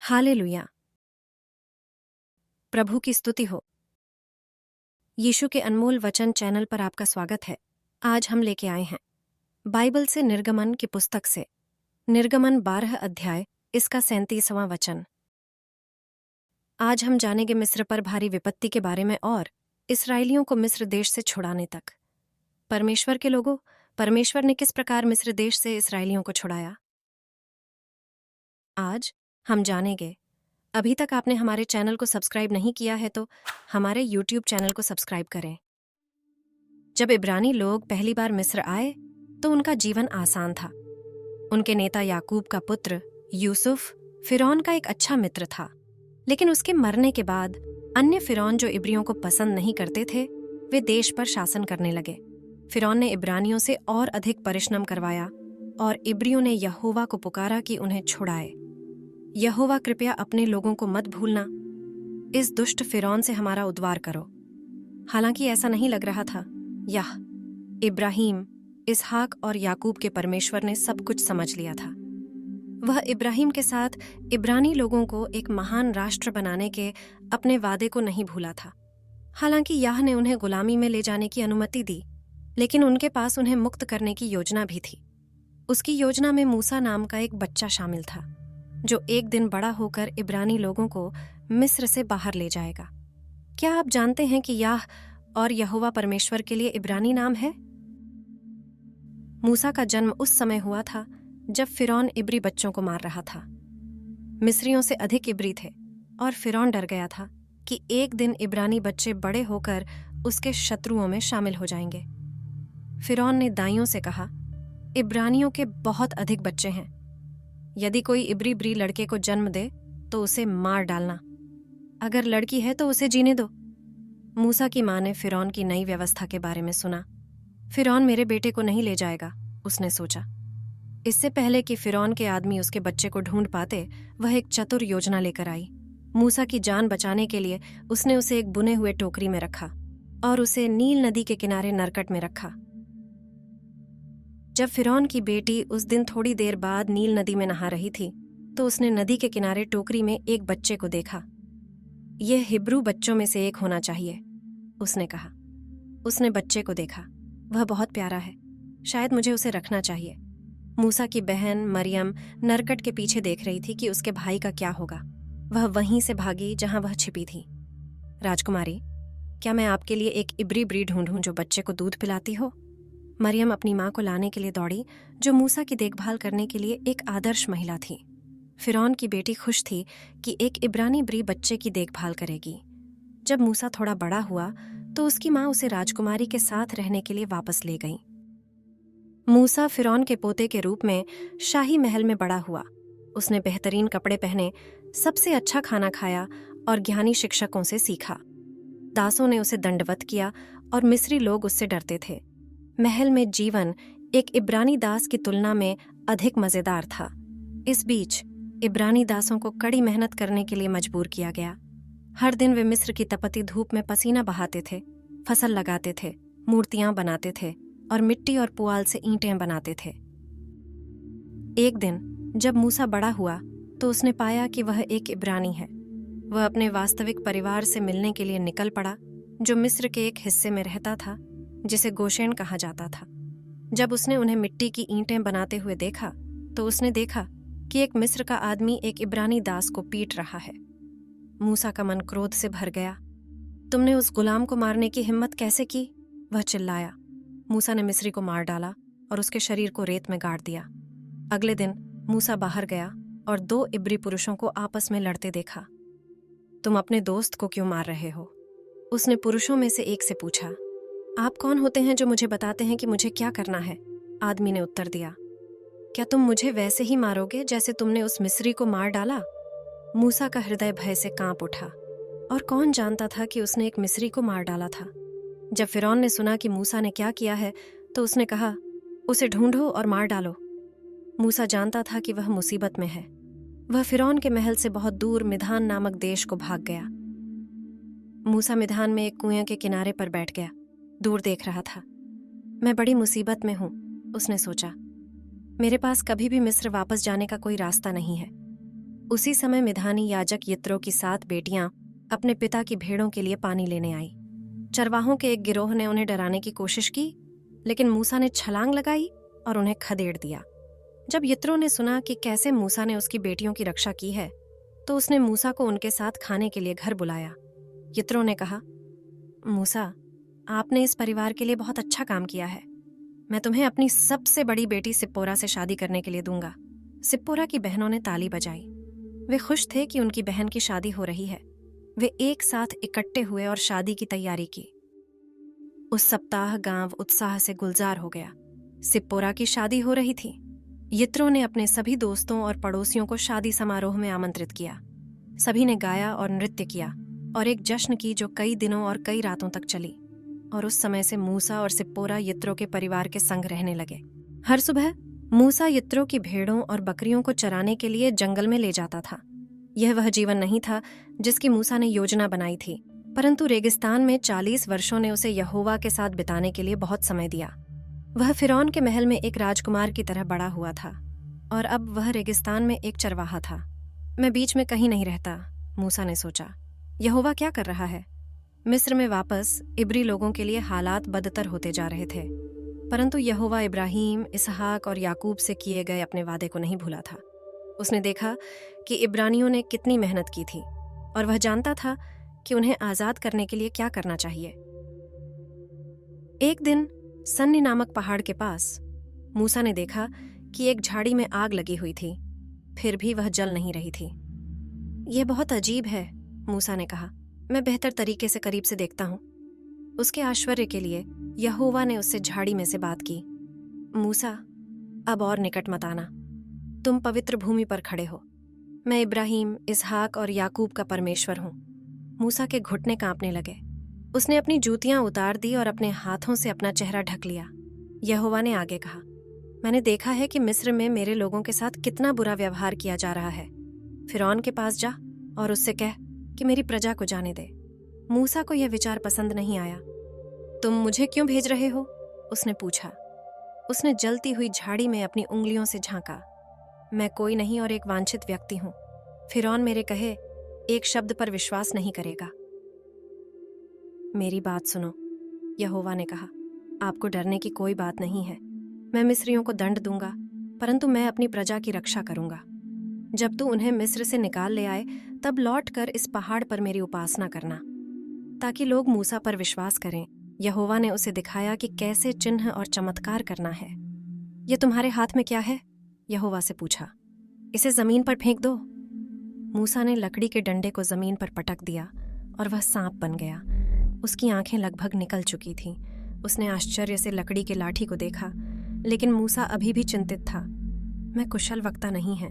Hallelujah. प्रभु की स्तुति हो। यीशु के अनमोल वचन चैनल पर आपका स्वागत है। आज हम लेके आए हैं बाइबल से निर्गमन की पुस्तक से निर्गमन 12 अध्याय, इसका 37वां वचन। आज हम जानेंगे मिस्र पर भारी विपत्ति के बारे में और इस्राएलियों को मिस्र देश से छुड़ाने तक। परमेश्वर के लोगों, परमेश्वर ने किस प्रकार मिस्र देश से इस्राएलियों को छुड़ाया, आज हम जानेंगे। अभी तक आपने हमारे चैनल को सब्सक्राइब नहीं किया है तो हमारे YouTube चैनल को सब्सक्राइब करें। जब इब्रानी लोग पहली बार मिस्र आए तो उनका जीवन आसान था। उनके नेता याकूब का पुत्र यूसुफ फिरौन का एक अच्छा मित्र था, लेकिन उसके मरने के बाद अन्य फिरौन जो इब्रियों को पसंद नहीं करते थे, वे देश पर शासन करने लगे। फिरौन ने इब्रानियों से और अधिक परिश्रम करवाया और इब्रियों ने यहोवा को पुकारा कि उन्हें छुड़ाए। यहोवा, कृपया अपने लोगों को मत भूलना, इस दुष्ट फिरौन से हमारा उद्धार करो। हालांकि ऐसा नहीं लग रहा था। याह, इब्राहिम, इसहाक और याकूब के परमेश्वर ने सब कुछ समझ लिया था। वह इब्राहिम के साथ इब्रानी लोगों को एक महान राष्ट्र बनाने के अपने वादे को नहीं भूला था। हालांकि याह ने उन्हें गुलामी में ले जाने की अनुमति दी, लेकिन उनके पास उन्हें मुक्त करने की योजना भी थी। उसकी योजना में मूसा नाम का एक बच्चा शामिल था, जो एक दिन बड़ा होकर इब्रानी लोगों को मिस्र से बाहर ले जाएगा। क्या आप जानते हैं कि याह और यहोवा परमेश्वर के लिए इब्रानी नाम है? मूसा का जन्म उस समय हुआ था जब फिरौन इब्री बच्चों को मार रहा था। मिस्रियों से अधिक इब्री थे और फिरौन डर गया था कि एक दिन इब्रानी बच्चे बड़े होकर उसके शत्रुओं में शामिल हो जाएंगे। फिरौन ने दाइयों से कहा, इब्रानियों के बहुत अधिक बच्चे हैं। यदि कोई इब्री लड़के को जन्म दे तो उसे मार डालना, अगर लड़की है तो उसे जीने दो। मूसा की माँ ने फिरौन की नई व्यवस्था के बारे में सुना। फिरौन मेरे बेटे को नहीं ले जाएगा, उसने सोचा। इससे पहले कि फिरौन के आदमी उसके बच्चे को ढूंढ पाते, वह एक चतुर योजना लेकर आई। मूसा की जान बचाने के लिए उसने उसे एक बुने हुए टोकरी में रखा और उसे नील नदी के किनारे नरकट में रखा। जब फिरौन की बेटी उस दिन थोड़ी देर बाद नील नदी में नहा रही थी, तो उसने नदी के किनारे टोकरी में एक बच्चे को देखा। यह हिब्रू बच्चों में से एक होना चाहिए, उसने कहा। उसने बच्चे को देखा, वह बहुत प्यारा है, शायद मुझे उसे रखना चाहिए। मूसा की बहन मरियम नरकट के पीछे देख रही थी कि उसके भाई का क्या होगा। वह वहीं से भागी जहां वह छिपी थी। राजकुमारी, क्या मैं आपके लिए एक इब्री ढूंढूं जो बच्चे को दूध पिलाती हो? मरियम अपनी माँ को लाने के लिए दौड़ी, जो मूसा की देखभाल करने के लिए एक आदर्श महिला थी। फिरौन की बेटी खुश थी कि एक इब्रानी ब्री बच्चे की देखभाल करेगी। जब मूसा थोड़ा बड़ा हुआ तो उसकी माँ उसे राजकुमारी के साथ रहने के लिए वापस ले गई। मूसा फिरौन के पोते के रूप में शाही महल में बड़ा हुआ। उसने बेहतरीन कपड़े पहने, सबसे अच्छा खाना खाया और ज्ञानी शिक्षकों से सीखा। दासों ने उसे दंडवत किया और मिस्री लोग उससे डरते थे। महल में जीवन एक इब्रानी दास की तुलना में अधिक मजेदार था। इस बीच इब्रानी दासों को कड़ी मेहनत करने के लिए मजबूर किया गया। हर दिन वे मिस्र की तपती धूप में पसीना बहाते थे, फसल लगाते थे, मूर्तियां बनाते थे और मिट्टी और पुआल से ईंटें बनाते थे। एक दिन जब मूसा बड़ा हुआ तो उसने पाया कि वह एक इब्रानी है। वह अपने वास्तविक परिवार से मिलने के लिए निकल पड़ा, जो मिस्र के एक हिस्से में रहता था, जिसे गोशेन कहा जाता था। जब उसने उन्हें मिट्टी की ईंटें बनाते हुए देखा तो उसने देखा कि एक मिस्र का आदमी एक इब्रानी दास को पीट रहा है। मूसा का मन क्रोध से भर गया। तुमने उस गुलाम को मारने की हिम्मत कैसे की? वह चिल्लाया। मूसा ने मिस्री को मार डाला और उसके शरीर को रेत में गाड़ दिया। अगले दिन मूसा बाहर गया और 2 इब्री पुरुषों को आपस में लड़ते देखा। तुम अपने दोस्त को क्यों मार रहे हो? उसने पुरुषों में से एक से पूछा। आप कौन होते हैं जो मुझे बताते हैं कि मुझे क्या करना है? आदमी ने उत्तर दिया। क्या तुम मुझे वैसे ही मारोगे जैसे तुमने उस मिस्री को मार डाला? मूसा का हृदय भय से कांप उठा, और कौन जानता था कि उसने एक मिस्री को मार डाला था। जब फिरौन ने सुना कि मूसा ने क्या किया है तो उसने कहा, उसे ढूंढो और मार डालो। मूसा जानता था कि वह मुसीबत में है। वह फिरौन के महल से बहुत दूर मिधान नामक देश को भाग गया। मूसा मिधान में एक कुएं के किनारे पर बैठ गया, दूर देख रहा था। मैं बड़ी मुसीबत में हूं, उसने सोचा। मेरे पास कभी भी मिस्र वापस जाने का कोई रास्ता नहीं है। उसी समय मिधानी याजक यित्रो की 7 बेटियां अपने पिता की भेड़ों के लिए पानी लेने आई। चरवाहों के एक गिरोह ने उन्हें डराने की कोशिश की, लेकिन मूसा ने छलांग लगाई और उन्हें खदेड़ दिया। जब यित्रो ने सुना कि कैसे मूसा ने उसकी बेटियों की रक्षा की है, तो उसने मूसा को उनके साथ खाने के लिए घर बुलाया। यित्रो ने कहा, मूसा, आपने इस परिवार के लिए बहुत अच्छा काम किया है। मैं तुम्हें अपनी सबसे बड़ी बेटी सिप्पोरा से शादी करने के लिए दूंगा। सिप्पोरा की बहनों ने ताली बजाई। वे खुश थे कि उनकी बहन की शादी हो रही है। वे एक साथ इकट्ठे हुए और शादी की तैयारी की। उस सप्ताह गांव उत्साह से गुलजार हो गया। सिप्पोरा की शादी हो रही थी। यित्रो ने अपने सभी दोस्तों और पड़ोसियों को शादी समारोह में आमंत्रित किया। सभी ने गाया और नृत्य किया और एक जश्न की जो कई दिनों और कई रातों तक चली। और उस समय से मूसा और सिप्पोरा यित्रो के परिवार के संग रहने लगे। हर सुबह मूसा यित्रो की भेड़ों और बकरियों को चराने के लिए जंगल में ले जाता था। यह वह जीवन नहीं था जिसकी मूसा ने योजना बनाई थी, परंतु रेगिस्तान में 40 वर्षों ने उसे यहोवा के साथ बिताने के लिए बहुत समय दिया। वह फिरौन के महल में एक राजकुमार की तरह बड़ा हुआ था और अब वह रेगिस्तान में एक चरवाहा था। मैं बीच में कहीं नहीं रहता, मूसा ने सोचा। यहोवा क्या कर रहा है? मिस्र में वापस इब्री लोगों के लिए हालात बदतर होते जा रहे थे, परंतु यहोवा इब्राहीम, इसहाक और याकूब से किए गए अपने वादे को नहीं भूला था। उसने देखा कि इब्रानियों ने कितनी मेहनत की थी और वह जानता था कि उन्हें आजाद करने के लिए क्या करना चाहिए। एक दिन सन्नी नामक पहाड़ के पास मूसा ने देखा कि एक झाड़ी में आग लगी हुई थी, फिर भी वह जल नहीं रही थी। यह बहुत अजीब है, मूसा ने कहा। मैं बेहतर तरीके से करीब से देखता हूं। उसके आश्चर्य के लिए यहोवा ने उससे झाड़ी में से बात की। मूसा, अब और निकट मत आना। तुम पवित्र भूमि पर खड़े हो। मैं इब्राहीम, इसहाक और याकूब का परमेश्वर हूं। मूसा के घुटने कांपने लगे। उसने अपनी जूतियां उतार दी और अपने हाथों से अपना चेहरा ढक लिया। यहोवा ने आगे कहा, मैंने देखा है कि मिस्र में मेरे लोगों के साथ कितना बुरा व्यवहार किया जा रहा है। फिरौन के पास जा और उससे कह कि मेरी प्रजा को जाने दे। मूसा को यह विचार पसंद नहीं आया। तुम मुझे क्यों भेज रहे हो? उसने पूछा। उसने जलती हुई झाड़ी में अपनी उंगलियों से झांका। मैं कोई नहीं और एक वांछित व्यक्ति हूं। फिरौन मेरे कहे एक शब्द पर विश्वास नहीं करेगा। मेरी बात सुनो, यहोवा ने कहा। आपको डरने की कोई बात नहीं है। मैं मिस्रियों को दंड दूंगा, परंतु मैं अपनी प्रजा की रक्षा करूंगा। जब तू उन्हें मिस्र से निकाल ले आए, तब लौटकर इस पहाड़ पर मेरी उपासना करना, ताकि लोग मूसा पर विश्वास करें। यहोवा ने उसे दिखाया कि कैसे चिन्ह और चमत्कार करना है। यह तुम्हारे हाथ में क्या है? यहोवा से पूछा। इसे जमीन पर फेंक दो। मूसा ने लकड़ी के डंडे को जमीन पर पटक दिया और वह सांप बन गया। उसकी आंखें लगभग निकल चुकी थीं। उसने आश्चर्य से लकड़ी के लाठी को देखा, लेकिन मूसा अभी भी चिंतित था। मैं कुशल वक्ता नहीं है,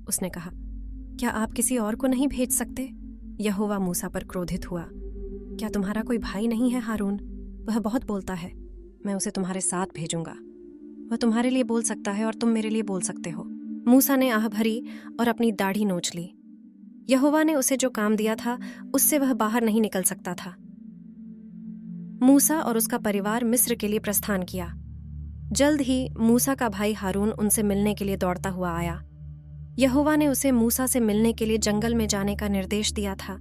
उसने कहा। क्या आप किसी और को नहीं भेज सकते? यहोवा मूसा पर क्रोधित हुआ। क्या तुम्हारा कोई भाई नहीं है हारून? वह बहुत बोलता है। मैं उसे तुम्हारे साथ भेजूंगा। वह तुम्हारे लिए बोल सकता है और तुम मेरे लिए बोल सकते हो। मूसा ने आह भरी और अपनी दाढ़ी नोच ली। यहोवा ने उसे जो काम दिया था, उससे वह बाहर नहीं निकल सकता था। मूसा और उसका परिवार मिस्र के लिए प्रस्थान किया। जल्द ही मूसा का भाई हारून उनसे मिलने के लिए दौड़ता हुआ आया। यहोवा ने उसे मूसा से मिलने के लिए जंगल में जाने का निर्देश दिया था।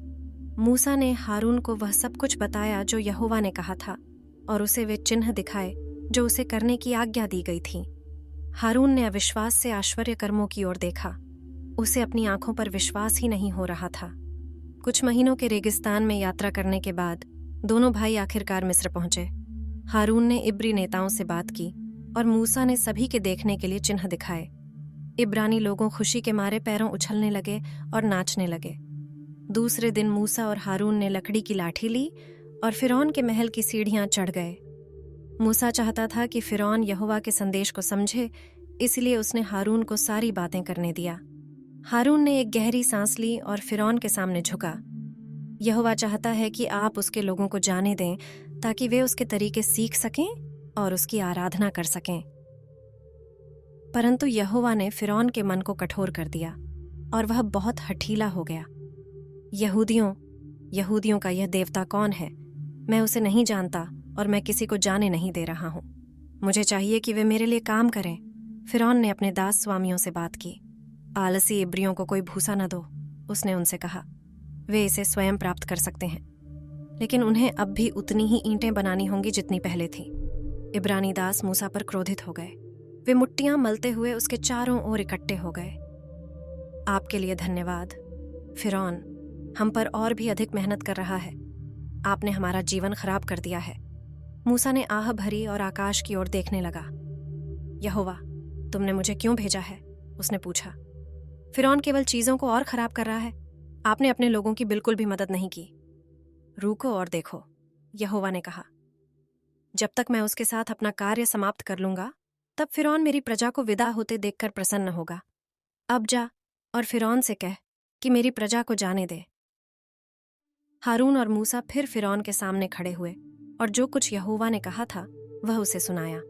मूसा ने हारून को वह सब कुछ बताया जो यहोवा ने कहा था, और उसे वे चिन्ह दिखाए जो उसे करने की आज्ञा दी गई थी। हारून ने अविश्वास से आश्चर्य कर्मों की ओर देखा। उसे अपनी आंखों पर विश्वास ही नहीं हो रहा था। कुछ महीनों के रेगिस्तान में यात्रा करने के बाद दोनों भाई आखिरकार मिस्र पहुंचे। हारून ने इब्री नेताओं से बात की और मूसा ने सभी के देखने के लिए चिन्ह दिखाए। इब्रानी लोगों खुशी के मारे पैरों उछलने लगे और नाचने लगे। दूसरे दिन मूसा और हारून ने लकड़ी की लाठी ली और फिरौन के महल की सीढ़ियां चढ़ गए। मूसा चाहता था कि फिरौन यहोवा के संदेश को समझे, इसलिए उसने हारून को सारी बातें करने दिया। हारून ने एक गहरी सांस ली और फिरौन के सामने झुका। यहोवा चाहता है कि आप उसके लोगों को जाने दें, ताकि वे उसके तरीके सीख सकें और उसकी आराधना कर सकें। परंतु यहोवा ने फिरौन के मन को कठोर कर दिया और वह बहुत हठीला हो गया। यहूदियों का यह देवता कौन है? मैं उसे नहीं जानता और मैं किसी को जाने नहीं दे रहा हूं। मुझे चाहिए कि वे मेरे लिए काम करें। फिरौन ने अपने दास स्वामियों से बात की। आलसी इब्रियों को कोई भूसा न दो, उसने उनसे कहा। वे इसे स्वयं प्राप्त कर सकते हैं, लेकिन उन्हें अब भी उतनी ही ईंटें बनानी होंगी जितनी पहले थी। इब्रानी दास मूसा पर क्रोधित हो गए। वे मुट्टियां मलते हुए उसके चारों ओर इकट्ठे हो गए। आपके लिए धन्यवाद फिरौन, हम पर और भी अधिक मेहनत कर रहा है। आपने हमारा जीवन खराब कर दिया है। मूसा ने आह भरी और आकाश की ओर देखने लगा। यहोवा, तुमने मुझे क्यों भेजा है? उसने पूछा। फिरौन केवल चीजों को और खराब कर रहा है। आपने अपने लोगों की बिल्कुल भी मदद नहीं की। रुको और देखो, यहोवा ने कहा। जब तक मैं उसके साथ अपना कार्य समाप्त कर लूंगा, तब फिरौन मेरी प्रजा को विदा होते देखकर प्रसन्न होगा। अब जा और फिरौन से कह कि मेरी प्रजा को जाने दे। हारून और मूसा फिर फिरौन के सामने खड़े हुए और जो कुछ यहोवा ने कहा था वह उसे सुनाया।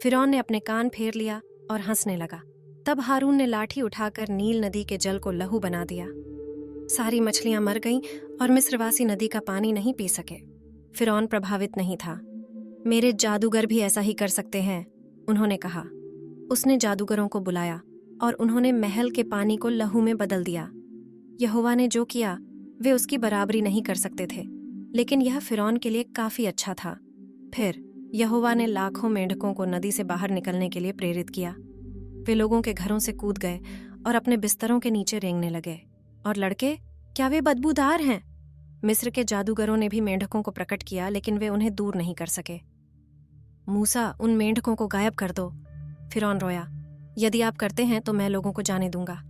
फिरौन ने अपने कान फेर लिया और हंसने लगा। तब हारून ने लाठी उठाकर नील नदी के जल को लहू बना दिया। सारी मछलियां मर गईं और मिस्रवासी नदी का पानी नहीं पी सके। फिरौन प्रभावित नहीं था। मेरे जादूगर भी ऐसा ही कर सकते हैं, उन्होंने कहा। उसने जादूगरों को बुलाया और उन्होंने महल के पानी को लहू में बदल दिया। यहोवा ने जो किया वे उसकी बराबरी नहीं कर सकते थे, लेकिन यह फिरौन के लिए काफी अच्छा था। फिर यहोवा ने लाखों मेंढकों को नदी से बाहर निकलने के लिए प्रेरित किया। वे लोगों के घरों से कूद गए और अपने बिस्तरों के नीचे रेंगने लगे। और लड़के, क्या वे बदबूदार हैं? मिस्र के जादूगरों ने भी मेंढकों को प्रकट किया, लेकिन वे उन्हें दूर नहीं कर सके। मूसा, उन मेंढकों को गायब कर दो। फिरौन रोया। यदि आप करते हैं तो मैं लोगों को जाने दूंगा।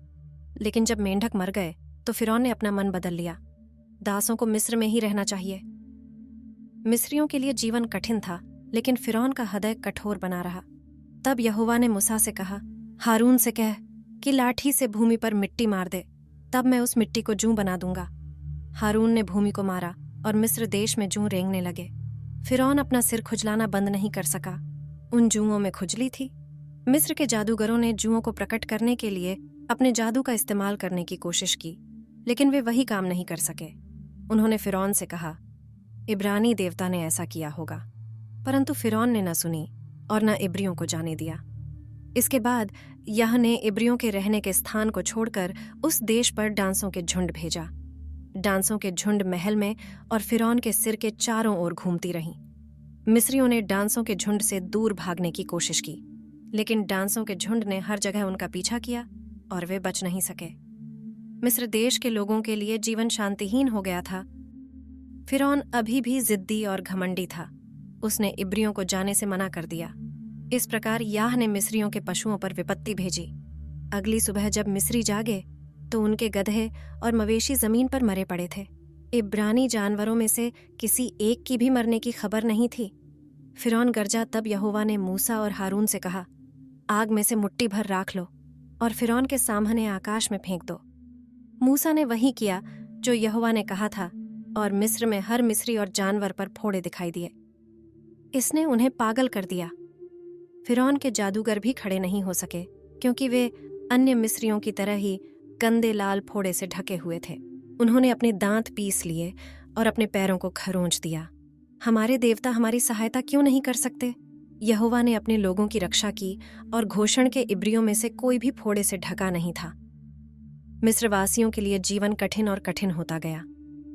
लेकिन जब मेंढक मर गए तो फिरौन ने अपना मन बदल लिया। दासों को मिस्र में ही रहना चाहिए। मिस्रियों के लिए जीवन कठिन था, लेकिन फिरौन का हृदय कठोर बना रहा। तब यहोवा ने मूसा से कहा, हारून से कह कि लाठी से भूमि पर मिट्टी मार दे, तब मैं उस मिट्टी को जूं बना दूंगा। हारून ने भूमि को मारा और मिस्र देश में जूं रेंगने लगे। फिरौन अपना सिर खुजलाना बंद नहीं कर सका। उन जुओं में खुजली थी। मिस्र के जादूगरों ने जुओं को प्रकट करने के लिए अपने जादू का इस्तेमाल करने की कोशिश की, लेकिन वे वही काम नहीं कर सके। उन्होंने फिरौन से कहा, इब्रानी देवता ने ऐसा किया होगा। परंतु फिरौन ने न सुनी और न इब्रियों को जाने दिया। इसके बाद यह ने इब्रियों के रहने के स्थान को छोड़कर उस देश पर डांसों के झुंड भेजा। डांसों के झुंड महल में और फिरौन के सिर के चारों ओर घूमती रहीं। मिस्रियों ने डांसों के झुंड से दूर भागने की कोशिश की, लेकिन डांसों के झुंड ने हर जगह उनका पीछा किया और वे बच नहीं सके। मिस्र देश के लोगों के लिए जीवन शांतिहीन हो गया था। फिरौन अभी भी जिद्दी और घमंडी था। उसने इब्रियों को जाने से मना कर दिया। इस प्रकार याह ने मिस्रियों के पशुओं पर विपत्ति भेजी। अगली सुबह जब मिस्री जागे तो उनके गधे और मवेशी जमीन पर मरे पड़े थे। इब्रानी जानवरों में से किसी एक की भी मरने की खबर नहीं थी। फिरौन गरजा। तब यहोवा ने मूसा और हारून से कहा, आग में से मुट्ठी भर राख लो और फिरौन के सामने आकाश में फेंक दो। मूसा ने वही किया जो यहोवा ने कहा था, और मिस्र में हर मिस्री और जानवर पर फोड़े दिखाई दिए। इसने उन्हें पागल कर दिया। फिरौन के जादूगर भी खड़े नहीं हो सके, क्योंकि वे अन्य मिस्रियों की तरह ही गंदे लाल फोड़े से ढके हुए थे। उन्होंने अपने दांत पीस लिए और अपने पैरों को खरोंच दिया। हमारे देवता हमारी सहायता क्यों नहीं कर सकते? यहोवा ने अपने लोगों की रक्षा की और घोषण के इब्रियों में से कोई भी फोड़े से ढका नहीं था। मिस्रवासियों के लिए जीवन कठिन और कठिन होता गया।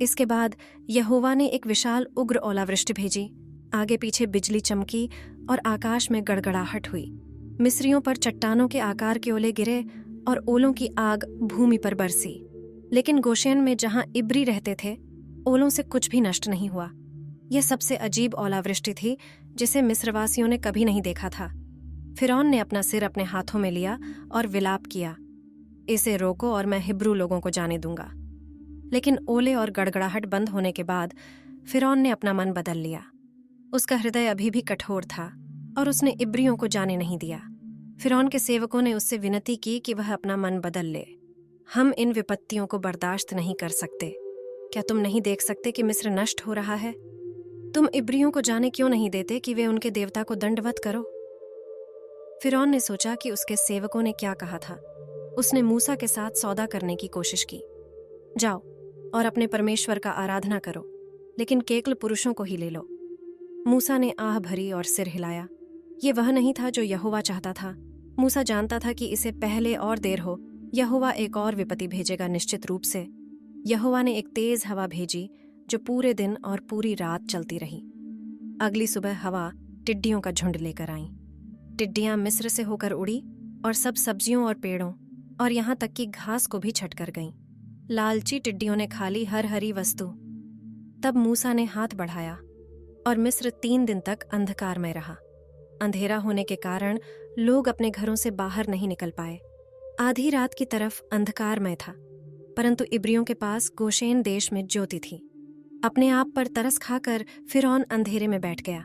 इसके बाद यहोवा ने एक विशाल उग्र ओलावृष्टि भेजी। आगे पीछे बिजली चमकी और आकाश में गड़गड़ाहट हुई। मिस्रियों पर चट्टानों के आकार के ओले गिरे और ओलों की आग भूमि पर बरसी। लेकिन गोशेन में जहां इब्री रहते थे, ओलों से कुछ भी नष्ट नहीं हुआ। यह सबसे अजीब ओलावृष्टि थी जिसे मिस्रवासियों ने कभी नहीं देखा था। फिरौन ने अपना सिर अपने हाथों में लिया और विलाप किया, इसे रोको और मैं हिब्रू लोगों को जाने दूंगा। लेकिन ओले और गड़गड़ाहट बंद होने के बाद फिरौन ने अपना मन बदल लिया। उसका हृदय अभी भी कठोर था और उसने इब्रियों को जाने नहीं दिया। फिरौन के सेवकों ने उससे विनती की कि वह अपना मन बदल ले। हम इन विपत्तियों को बर्दाश्त नहीं कर सकते। क्या तुम नहीं देख सकते कि मिस्र नष्ट हो रहा है? तुम इब्रियों को जाने क्यों नहीं देते कि वे उनके देवता को दंडवत करो? फिरौन ने सोचा कि उसके सेवकों ने क्या कहा था। उसने मूसा के साथ सौदा करने की कोशिश की। जाओ और अपने परमेश्वर का आराधना करो, लेकिन केवल पुरुषों को ही ले लो। मूसा ने आह भरी और सिर हिलाया। ये वह नहीं था जो यहोवा चाहता था। मूसा जानता था कि इसे पहले और देर हो यहोवा एक और विपत्ति भेजेगा निश्चित रूप से। यहोवा ने एक तेज हवा भेजी जो पूरे दिन और पूरी रात चलती रही। अगली सुबह हवा टिड्डियों का झुंड लेकर आई। टिड्डियां मिस्र से होकर उड़ी और सब सब्जियों और पेड़ों और यहाँ तक कि घास को भी छट कर गईं। लालची टिड्डियों ने खा ली हर हरी वस्तु। तब मूसा ने हाथ बढ़ाया और मिस्र 3 दिन तक अंधकारमय रहा। अंधेरा होने के कारण लोग अपने घरों से बाहर नहीं निकल पाए। आधी रात की तरफ अंधकारमय था, परंतु इब्रियों के पास गोशेन देश में ज्योति थी। अपने आप पर तरस खाकर फिरौन अंधेरे में बैठ गया।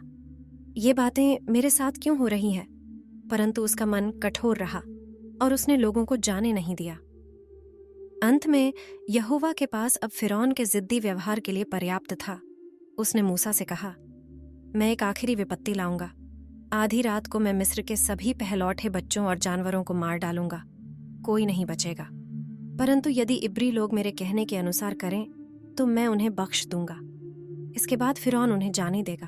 ये बातें मेरे साथ क्यों हो रही हैं? परंतु उसका मन कठोर रहा और उसने लोगों को जाने नहीं दिया। अंत में यहोवा के पास अब फिरौन के जिद्दी व्यवहार के लिए पर्याप्त था। उसने मूसा से कहा, मैं एक आखिरी विपत्ति लाऊंगा। आधी रात को मैं मिस्र के सभी पहलौठे बच्चों और जानवरों को मार डालूंगा, कोई नहीं बचेगा। परंतु यदि इब्री लोग मेरे कहने के अनुसार करें तो मैं उन्हें बख्श दूंगा। इसके बाद फिरौन उन्हें जाने देगा।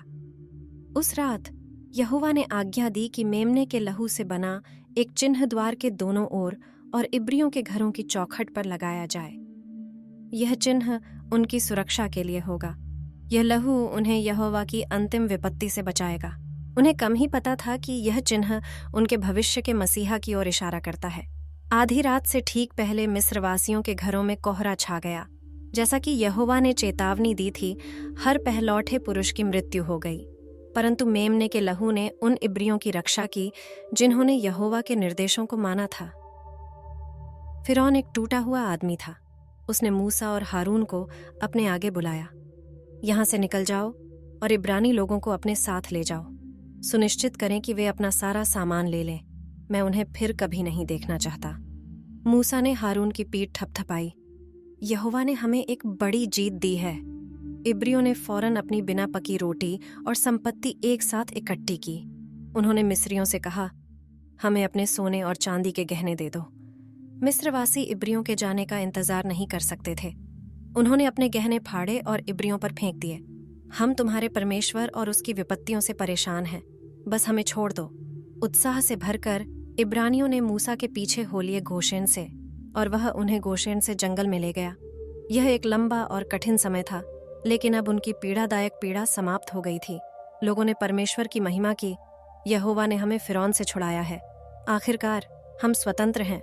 उस रात यहोवा ने आज्ञा दी कि मेमने के लहू से बना एक चिन्ह द्वार के दोनों ओर और इब्रियों के घरों की चौखट पर लगाया जाए। यह चिन्ह उनकी सुरक्षा के लिए होगा। यह लहू उन्हें यहोवा की अंतिम विपत्ति से बचाएगा। उन्हें कम ही पता था कि यह चिन्ह उनके भविष्य के मसीहा की ओर इशारा करता है। आधी रात से ठीक पहले मिस्रवासियों के घरों में कोहरा छा गया। जैसा कि यहोवा ने चेतावनी दी थी, हर पहलौठे पुरुष की मृत्यु हो गई। परंतु मेमने के लहू ने उन इब्रियों की रक्षा की जिन्होंने यहोवा के निर्देशों को माना था। फिरौन एक टूटा हुआ आदमी था। उसने मूसा और हारून को अपने आगे बुलाया। यहाँ से निकल जाओ और इब्रानी लोगों को अपने साथ ले जाओ। सुनिश्चित करें कि वे अपना सारा सामान ले लें। मैं उन्हें फिर कभी नहीं देखना चाहता। मूसा ने हारून की पीठ थपथपाई। यहोवा ने हमें एक बड़ी जीत दी है। इब्रियों ने फौरन अपनी बिना पकी रोटी और संपत्ति एक साथ इकट्ठी की। उन्होंने मिस्रियों से कहा, हमें अपने सोने और चांदी के गहने दे दो। मिस्रवासी इब्रियों के जाने का इंतजार नहीं कर सकते थे। उन्होंने अपने गहने फाड़े और इब्रियों पर फेंक दिए। हम तुम्हारे परमेश्वर और उसकी विपत्तियों से परेशान हैं, बस हमें छोड़ दो। उत्साह से भरकर इब्रानियों ने मूसा के पीछे हो लिए गोशेन से, और वह उन्हें गोशेन से जंगल में ले गया। यह एक लंबा और कठिन समय था, लेकिन अब उनकी पीड़ादायक पीड़ा समाप्त हो गई थी। लोगों ने परमेश्वर की महिमा की। यहोवा ने हमें फिरौन से छुड़ाया है। आखिरकार हम स्वतंत्र हैं।